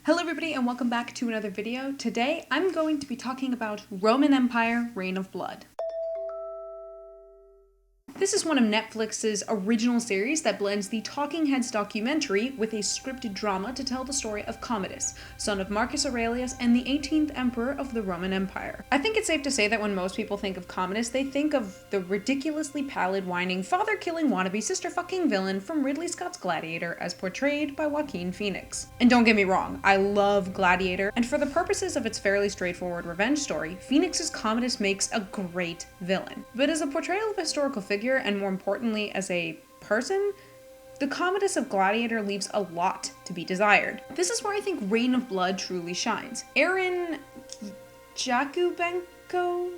Hello everybody and welcome back to another video. Today I'm going to be talking about Roman Empire: Reign of Blood. This is one of Netflix's original series that blends the Talking Heads documentary with a scripted drama to tell the story of Commodus, son of Marcus Aurelius and the 18th emperor of the Roman Empire. I think it's safe to say that when most people think of Commodus, they think of the ridiculously pallid, whining, father-killing wannabe sister-fucking villain from Ridley Scott's Gladiator as portrayed by Joaquin Phoenix. And don't get me wrong, I love Gladiator, and for the purposes of its fairly straightforward revenge story, Phoenix's Commodus makes a great villain. But as a portrayal of a historical figure, and more importantly as a person, the Commodus of Gladiator leaves a lot to be desired. This is where I think Reign of Blood truly shines. Aaron Yakubenko,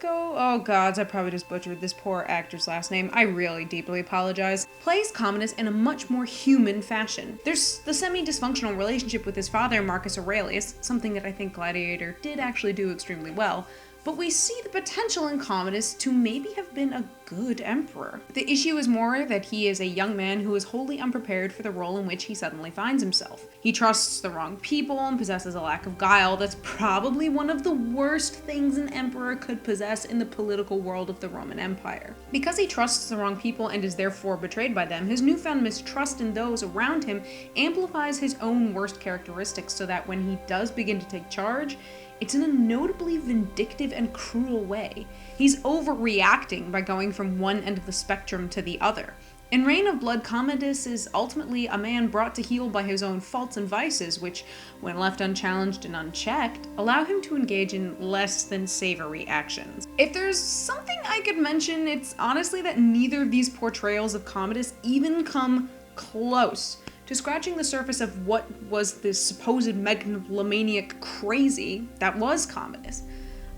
oh gods, I probably just butchered this poor actor's last name. I really deeply apologize. Plays Commodus in a much more human fashion. There's the semi-dysfunctional relationship with his father, Marcus Aurelius, something that I think Gladiator did actually do extremely well. But we see the potential in Commodus to maybe have been a good emperor. The issue is more that he is a young man who is wholly unprepared for the role in which he suddenly finds himself. He trusts the wrong people and possesses a lack of guile that's probably one of the worst things an emperor could possess in the political world of the Roman Empire. Because he trusts the wrong people and is therefore betrayed by them, his newfound mistrust in those around him amplifies his own worst characteristics so that when he does begin to take charge, it's in a notably vindictive and cruel way. He's overreacting by going from one end of the spectrum to the other. In Reign of Blood, Commodus is ultimately a man brought to heel by his own faults and vices, which, when left unchallenged and unchecked, allow him to engage in less than savory actions. If there's something I could mention, it's honestly that neither of these portrayals of Commodus even come close to scratching the surface of what was this supposed megalomaniac crazy that was Commodus.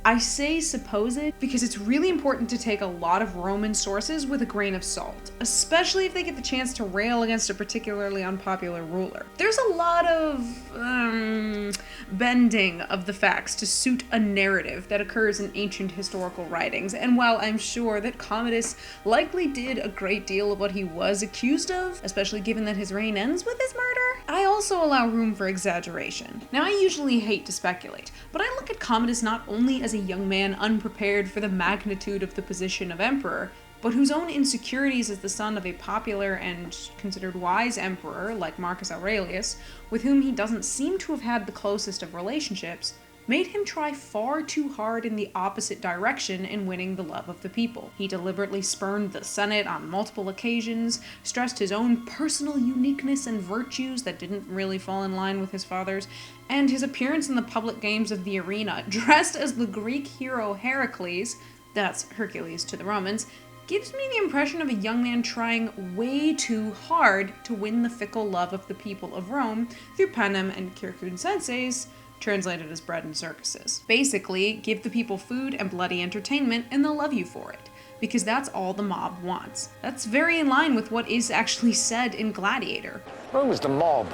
I say supposed because it's really important to take a lot of Roman sources with a grain of salt, especially if they get the chance to rail against a particularly unpopular ruler. There's a lot of bending of the facts to suit a narrative that occurs in ancient historical writings, and while I'm sure that Commodus likely did a great deal of what he was accused of, especially given that his reign ends with his murder, I also allow room for exaggeration. Now, I usually hate to speculate, but I look at Commodus not only as a young man unprepared for the magnitude of the position of emperor, but whose own insecurities as the son of a popular and considered wise emperor like Marcus Aurelius, with whom he doesn't seem to have had the closest of relationships, made him try far too hard in the opposite direction in winning the love of the people. He deliberately spurned the Senate on multiple occasions, stressed his own personal uniqueness and virtues that didn't really fall in line with his father's, and his appearance in the public games of the arena, dressed as the Greek hero Heracles, that's Hercules to the Romans, gives me the impression of a young man trying way too hard to win the fickle love of the people of Rome through panem and circumcenses, translated as bread and circuses. Basically, give the people food and bloody entertainment and they'll love you for it, because that's all the mob wants. That's very in line with what is actually said in Gladiator. Rome is the mob.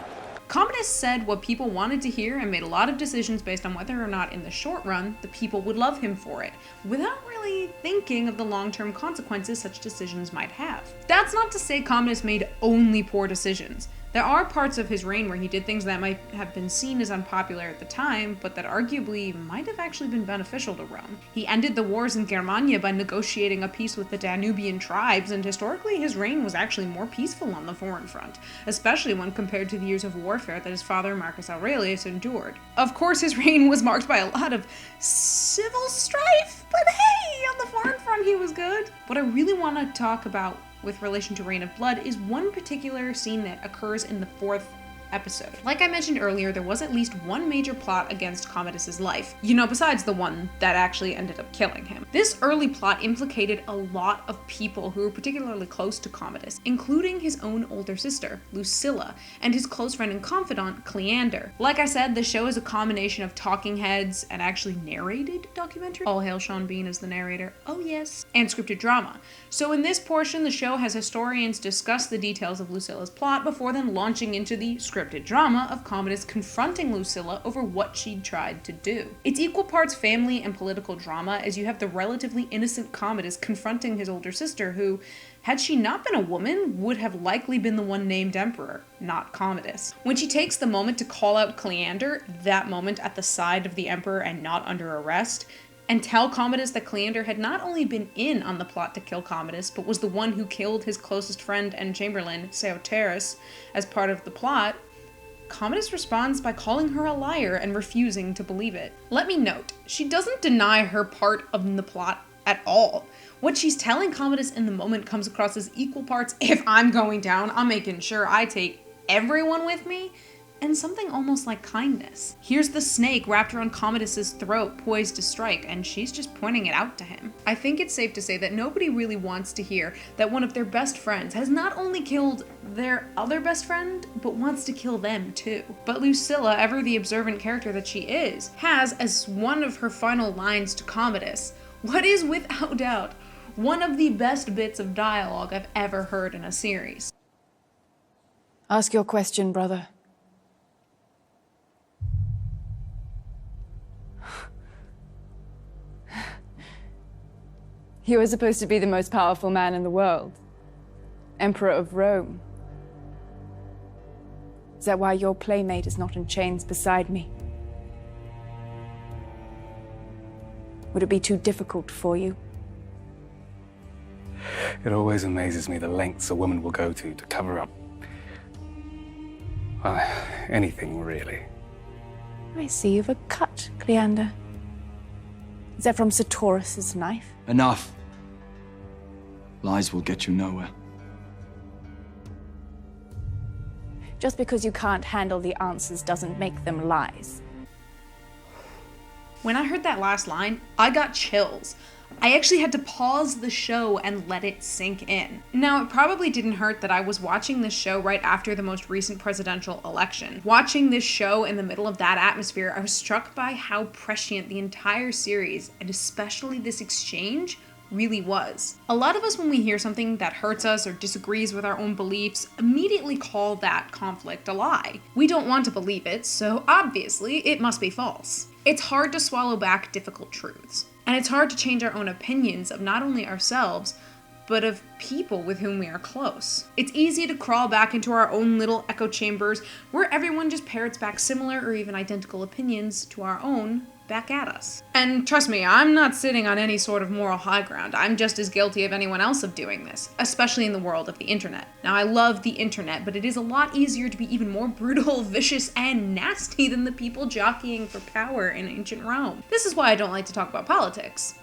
Commodus said what people wanted to hear and made a lot of decisions based on whether or not in the short run the people would love him for it, without really thinking of the long-term consequences such decisions might have. That's not to say Commodus made only poor decisions. There are parts of his reign where he did things that might have been seen as unpopular at the time, but that arguably might have actually been beneficial to Rome. He ended the wars in Germania by negotiating a peace with the Danubian tribes, and historically his reign was actually more peaceful on the foreign front, especially when compared to the years of warfare that his father Marcus Aurelius endured. Of course, his reign was marked by a lot of civil strife, but hey, on the foreign front he was good. What I really want to talk about with relation to Reign of Blood is one particular scene that occurs in the 4th episode. Like I mentioned earlier, there was at least one major plot against Commodus's life, besides the one that actually ended up killing him. This early plot implicated a lot of people who were particularly close to Commodus, including his own older sister, Lucilla, and his close friend and confidant, Cleander. Like I said, the show is a combination of talking heads, an actually narrated documentary, all hail Sean Bean as the narrator, oh yes, and scripted drama. So in this portion, the show has historians discuss the details of Lucilla's plot before then launching into the scripted scripted drama of Commodus confronting Lucilla over what she'd tried to do. It's equal parts family and political drama, as you have the relatively innocent Commodus confronting his older sister who, had she not been a woman, would have likely been the one named emperor, not Commodus. When she takes the moment to call out Cleander, that moment at the side of the emperor and not under arrest, and tell Commodus that Cleander had not only been in on the plot to kill Commodus, but was the one who killed his closest friend and chamberlain, Seoterus, as part of the plot, Commodus responds by calling her a liar and refusing to believe it. Let me note, she doesn't deny her part of the plot at all. What she's telling Commodus in the moment comes across as equal parts, if I'm going down, I'm making sure I take everyone with me, and something almost like kindness. Here's the snake wrapped around Commodus's throat, poised to strike, and she's just pointing it out to him. I think it's safe to say that nobody really wants to hear that one of their best friends has not only killed their other best friend, but wants to kill them too. But Lucilla, ever the observant character that she is, has as one of her final lines to Commodus, what is without doubt one of the best bits of dialogue I've ever heard in a series. Ask your question, brother. You were supposed to be the most powerful man in the world. Emperor of Rome. Is that why your playmate is not in chains beside me? Would it be too difficult for you? It always amazes me the lengths a woman will go to cover up, well, anything really. I see you've a cut, Cleander. Is that from Sertorius's knife? Enough. Lies will get you nowhere. Just because you can't handle the answers doesn't make them lies. When I heard that last line, I got chills. I actually had to pause the show and let it sink in. Now, it probably didn't hurt that I was watching this show right after the most recent presidential election. Watching this show in the middle of that atmosphere, I was struck by how prescient the entire series, and especially this exchange, really was. A lot of us, when we hear something that hurts us or disagrees with our own beliefs, immediately call that conflict a lie. We don't want to believe it, so obviously it must be false. It's hard to swallow back difficult truths. And it's hard to change our own opinions of not only ourselves, but of people with whom we are close. It's easy to crawl back into our own little echo chambers where everyone just parrots back similar or even identical opinions to our own back at us. And trust me, I'm not sitting on any sort of moral high ground. I'm just as guilty of anyone else of doing this, especially in the world of the internet. Now, I love the internet, but it is a lot easier to be even more brutal, vicious, and nasty than the people jockeying for power in ancient Rome. This is why I don't like to talk about politics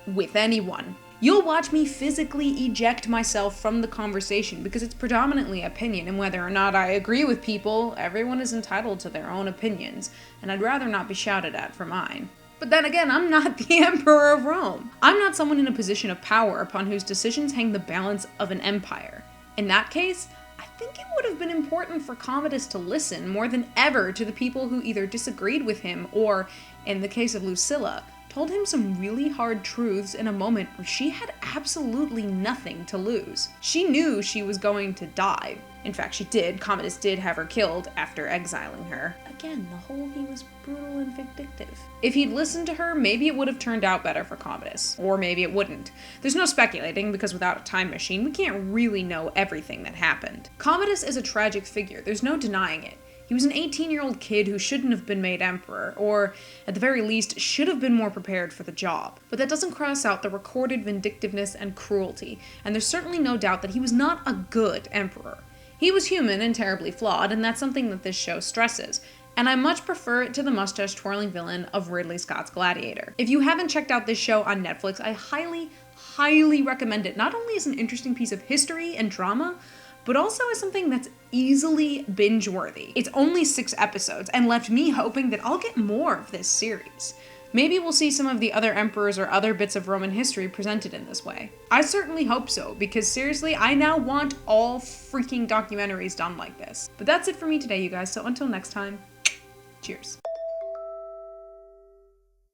with anyone. You'll watch me physically eject myself from the conversation because it's predominantly opinion, and whether or not I agree with people, everyone is entitled to their own opinions, and I'd rather not be shouted at for mine. But then again, I'm not the Emperor of Rome. I'm not someone in a position of power upon whose decisions hang the balance of an empire. In that case, I think it would have been important for Commodus to listen more than ever to the people who either disagreed with him or, in the case of Lucilla, told him some really hard truths in a moment where she had absolutely nothing to lose. She knew she was going to die. In fact, she did. Commodus did have her killed after exiling her. Again, the whole he was brutal and vindictive. If he'd listened to her, maybe it would have turned out better for Commodus. Or maybe it wouldn't. There's no speculating, because without a time machine, we can't really know everything that happened. Commodus is a tragic figure. There's no denying it. He was an 18-year-old kid who shouldn't have been made emperor, or, at the very least, should have been more prepared for the job. But that doesn't cross out the recorded vindictiveness and cruelty, and there's certainly no doubt that he was not a good emperor. He was human and terribly flawed, and that's something that this show stresses. And I much prefer it to the mustache-twirling villain of Ridley Scott's Gladiator. If you haven't checked out this show on Netflix, I highly recommend it, not only as an interesting piece of history and drama, but also as something that's easily binge-worthy. It's only 6 episodes, and left me hoping that I'll get more of this series. Maybe we'll see some of the other emperors or other bits of Roman history presented in this way. I certainly hope so, because seriously, I now want all freaking documentaries done like this. But that's it for me today, you guys, so until next time, cheers.